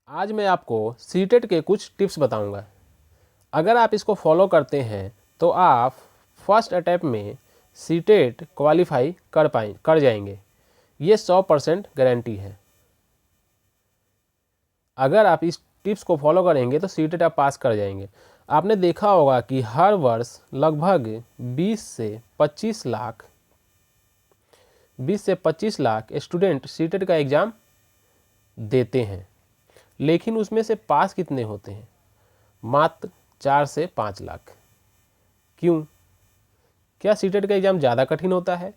आज मैं आपको सीटेट के कुछ टिप्स बताऊंगा। अगर आप इसको फॉलो करते हैं तो आप फर्स्ट अटैम्प्ट में सीटेट क्वालिफाई कर जाएंगे। ये 100% गारंटी है। अगर आप इस टिप्स को फॉलो करेंगे तो सीटेट आप पास कर जाएंगे। आपने देखा होगा कि हर वर्ष लगभग 20 से 25 लाख स्टूडेंट सीटेट का एग्ज़ाम देते हैं, लेकिन उसमें से पास कितने होते हैं? मात्र 4 से 5 लाख। क्यों? क्या सीटेट का एग्ज़ाम ज़्यादा कठिन होता है?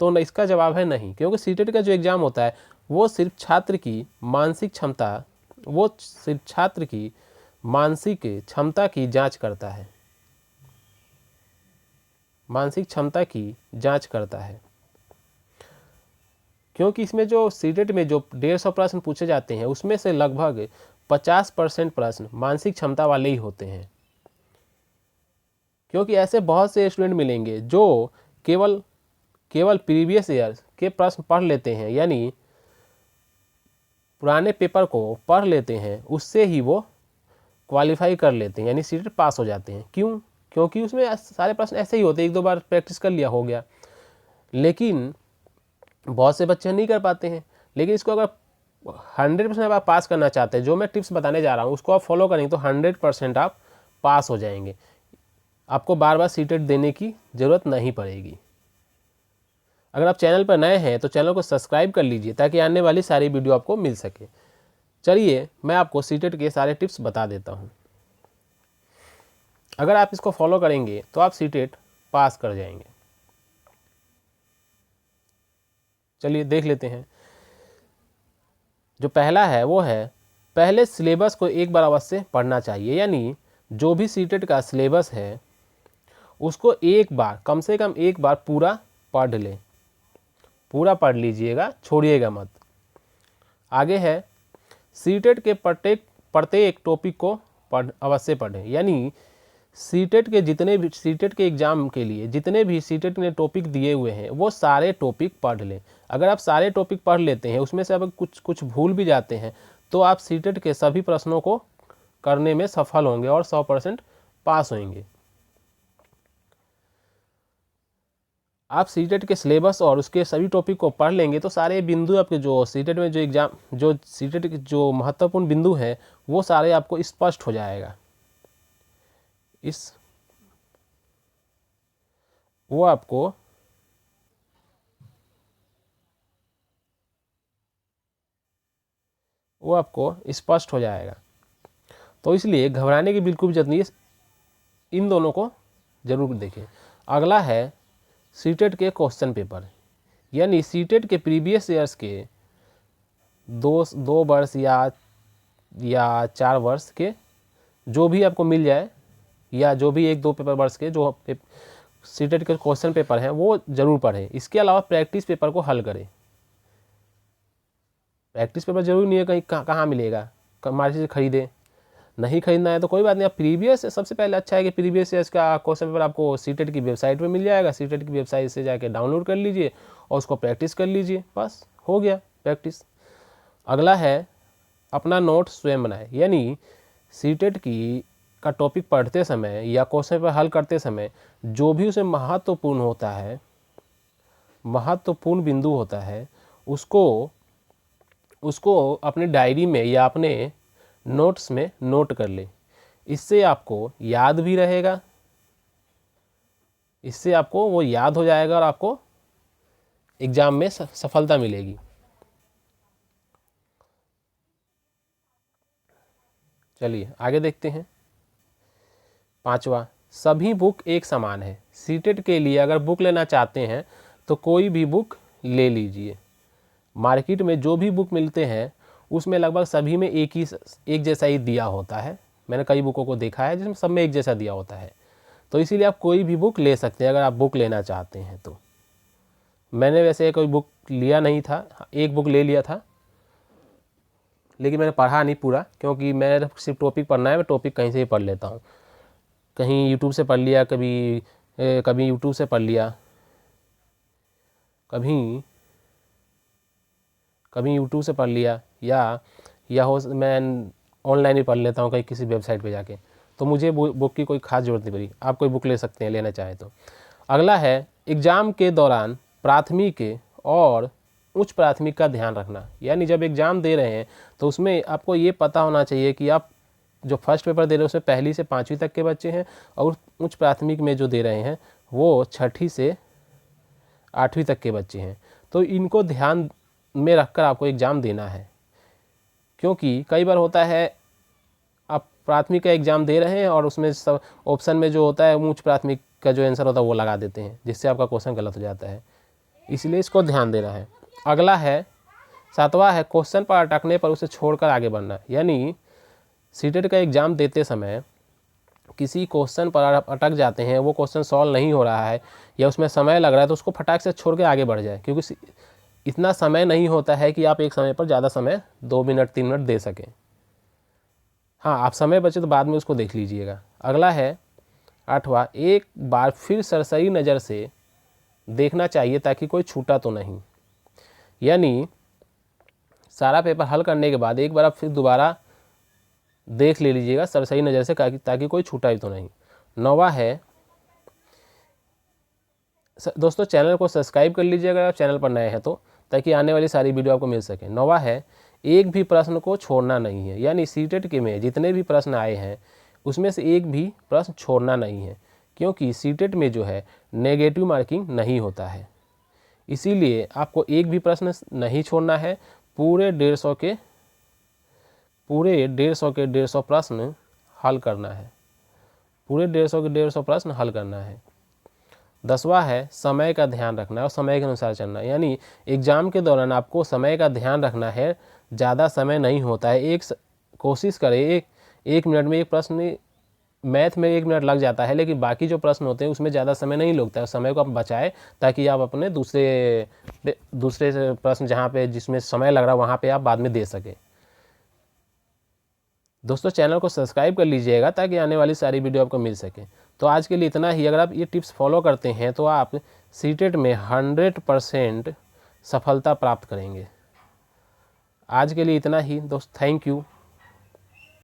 तो इसका जवाब है नहीं, क्योंकि सीटेट का जो एग्ज़ाम होता है वो सिर्फ छात्र की मानसिक क्षमता की जांच करता है। मानसिक क्षमता की जांच करता है, क्योंकि इसमें जो सीटेट में जो 150 प्रश्न पूछे जाते हैं उसमें से लगभग 50% प्रश्न मानसिक क्षमता वाले ही होते हैं। क्योंकि ऐसे बहुत से स्टूडेंट मिलेंगे जो केवल प्रीवियस ईयर के प्रश्न पढ़ लेते हैं, यानी पुराने पेपर को पढ़ लेते हैं, उससे ही वो क्वालिफाई कर लेते हैं, यानी सीटेट पास हो जाते हैं। क्यों? क्योंकि उसमें सारे प्रश्न ऐसे ही होते हैं, एक दो बार प्रैक्टिस कर लिया हो गया। लेकिन बहुत से बच्चे नहीं कर पाते हैं। लेकिन इसको अगर 100% आप पास करना चाहते हैं, जो मैं टिप्स बताने जा रहा हूँ उसको आप फॉलो करेंगे तो 100% आप पास हो जाएंगे। आपको बार बार सीटेट देने की ज़रूरत नहीं पड़ेगी। अगर आप चैनल पर नए हैं तो चैनल को सब्सक्राइब कर लीजिए ताकि आने वाली सारी वीडियो आपको मिल सके। चलिए मैं आपको सीटेट के सारे टिप्स बता देता हूँ। अगर आप इसको फॉलो करेंगे तो आप सीटेट पास कर जाएंगे। चलिए देख लेते हैं। जो पहला है वो है, पहले सिलेबस को एक बार अवश्य पढ़ना चाहिए। यानी जो भी सीटेट का सिलेबस है उसको एक बार, कम से कम एक बार पूरा पढ़ लें। पूरा पढ़ लीजिएगा, छोड़िएगा मत। आगे है, सीटेट के प्रत्येक टॉपिक को अवश्य पढ़ें। यानी सीटेट के एग्ज़ाम के लिए जितने भी सीटेट ने टॉपिक दिए हुए हैं वो सारे टॉपिक पढ़ लें। अगर आप सारे टॉपिक पढ़ लेते हैं, उसमें से अब कुछ भूल भी जाते हैं, तो आप सीटेट के सभी प्रश्नों को करने में सफल होंगे और 100% पास होंगे। आप सीटेट के सिलेबस और उसके सभी टॉपिक को पढ़ लेंगे तो सारे बिंदु आपके जो सीटेट में जो सीटेट के जो महत्वपूर्ण बिंदु है वो सारे आपको स्पष्ट हो जाएगा। वो आपको स्पष्ट हो जाएगा। तो इसलिए घबराने की बिल्कुल भी जरूरत नहीं है, इन दोनों को जरूर देखें। अगला है सीटेट के क्वेश्चन पेपर। यानी सीटेट के प्रीवियस ईयर्स के दो वर्ष या 4 वर्ष के जो भी आपको मिल जाए, या जो भी 1-2 पेपर वर्ष के जो सीटेट के क्वेश्चन पेपर हैं वो जरूर पढ़ें। इसके अलावा प्रैक्टिस पेपर को हल करें। प्रैक्टिस पेपर जरूरी नहीं है कहीं कहाँ मिलेगा, मार्केट से खरीदे। नहीं खरीदना है तो कोई बात नहीं, आप प्रीवियस, सबसे पहले अच्छा है कि प्रीवियस ईयर्स का क्वेश्चन पेपर आपको सीटेट की वेबसाइट पे मिल जाएगा। सीटेट की वेबसाइट से जाके डाउनलोड कर लीजिए और उसको प्रैक्टिस कर लीजिए, बस हो गया प्रैक्टिस। अगला है, अपना नोट स्वयं बनाए। यानी सीटेट का टॉपिक पढ़ते समय या क्वेश्चन पेपर हल करते समय जो भी उसमें महत्वपूर्ण बिंदु होता है उसको अपने डायरी में या अपने नोट्स में नोट कर ले। इससे आपको याद भी रहेगा, इससे आपको वो याद हो जाएगा और आपको एग्जाम में सफलता मिलेगी। चलिए आगे देखते हैं। 5वां, सभी बुक एक समान है। सीटेट के लिए अगर बुक लेना चाहते हैं तो कोई भी बुक ले लीजिए। मार्केट में जो भी बुक मिलते हैं उसमें लगभग सभी में एक जैसा ही दिया होता है। मैंने कई बुकों को देखा है जिसमें सब में एक जैसा दिया होता है, तो इसीलिए आप कोई भी बुक ले सकते हैं अगर आप बुक लेना चाहते हैं तो। मैंने वैसे कोई बुक लिया नहीं था, एक बुक ले लिया था, लेकिन मैंने पढ़ा नहीं पूरा, क्योंकि मैं सिर्फ टॉपिक पढ़ना है, मैं टॉपिक कहीं से ही पढ़ लेता हूँ। कहीं यूट्यूब से पढ़ लिया, कभी यूट्यूब से पढ़ लिया, कभी यूट्यूब से पढ़ लिया, या या मैं ऑनलाइन ही पढ़ लेता हूँ कहीं किसी वेबसाइट पे जाके, तो मुझे बुक की कोई खास ज़रूरत नहीं पड़ी। आप कोई बुक ले सकते हैं लेना चाहें तो। अगला है एग्ज़ाम के दौरान प्राथमिक और उच्च प्राथमिक का ध्यान रखना। यानी जब एग्ज़ाम दे रहे हैं तो उसमें आपको ये पता होना चाहिए कि आप जो फर्स्ट पेपर दे रहे हैं उसमें पहली से 5वीं तक के बच्चे हैं, और उच्च प्राथमिक में जो दे रहे हैं वो 6ठी से 8वीं तक के बच्चे हैं। तो इनको ध्यान में रखकर आपको एग्ज़ाम देना है, क्योंकि कई बार होता है आप प्राथमिक का एग्ज़ाम दे रहे हैं और उसमें सब ऑप्शन में जो होता है उच्च प्राथमिक का जो आंसर होता है वो लगा देते हैं, जिससे आपका क्वेश्चन गलत हो जाता है। इसलिए इसको ध्यान देना है। अगला है 7वां है क्वेश्चन पर अटकने पर उसे छोड़कर आगे बढ़ना। यानी सीटेट का एग्ज़ाम देते समय किसी क्वेश्चन पर आप अटक जाते हैं, वो क्वेश्चन सॉल्व नहीं हो रहा है या उसमें समय लग रहा है, तो उसको फटाक से छोड़ के आगे बढ़ जाए, क्योंकि इतना समय नहीं होता है कि आप एक समय पर ज़्यादा समय 2 मिनट 3 मिनट दे सकें। हाँ, आप समय बचे तो बाद में उसको देख लीजिएगा। अगला है 8वां, एक बार फिर सरसरी नज़र से देखना चाहिए ताकि कोई छूटा तो नहीं। यानी सारा पेपर हल करने के बाद एक बार आप फिर दोबारा देख ले लीजिएगा सरसरी नज़र से ताकि कोई छूटा ही तो नहीं। 9वां है दोस्तों, चैनल को सब्सक्राइब कर लीजिएगा अगर आप चैनल पर नए हैं तो, ताकि आने वाली सारी वीडियो आपको मिल सके। 9वां है एक भी प्रश्न को छोड़ना नहीं है। यानी सीटेट के में जितने भी प्रश्न आए हैं उसमें से एक भी प्रश्न छोड़ना नहीं है, क्योंकि सीटेट में जो है नेगेटिव मार्किंग नहीं होता है। इसीलिए आपको एक भी प्रश्न नहीं छोड़ना है। पूरे 150 के 150 प्रश्न हल करना है। पूरे 150 के 150 प्रश्न हल करना है। 10वां है समय का ध्यान रखना और समय के अनुसार चलना। यानी एग्ज़ाम के दौरान आपको समय का ध्यान रखना है। ज़्यादा समय नहीं होता है। कोशिश करें एक मिनट में एक प्रश्न, मैथ में 1 मिनट लग जाता है, लेकिन बाकी जो प्रश्न होते हैं उसमें ज़्यादा समय नहीं लगता है। समय को आप बचाएं ताकि आप अपने दूसरे प्रश्न जहाँ पे जिसमें समय लग रहा है वहाँ पे आप बाद में दे सकें। दोस्तों, चैनल को सब्सक्राइब कर लीजिएगा ताकि आने वाली सारी वीडियो आपको मिल सके। तो आज के लिए इतना ही। अगर आप ये टिप्स फॉलो करते हैं तो आप सीटेट में 100% सफलता प्राप्त करेंगे। आज के लिए इतना ही दोस्त, थैंक यू।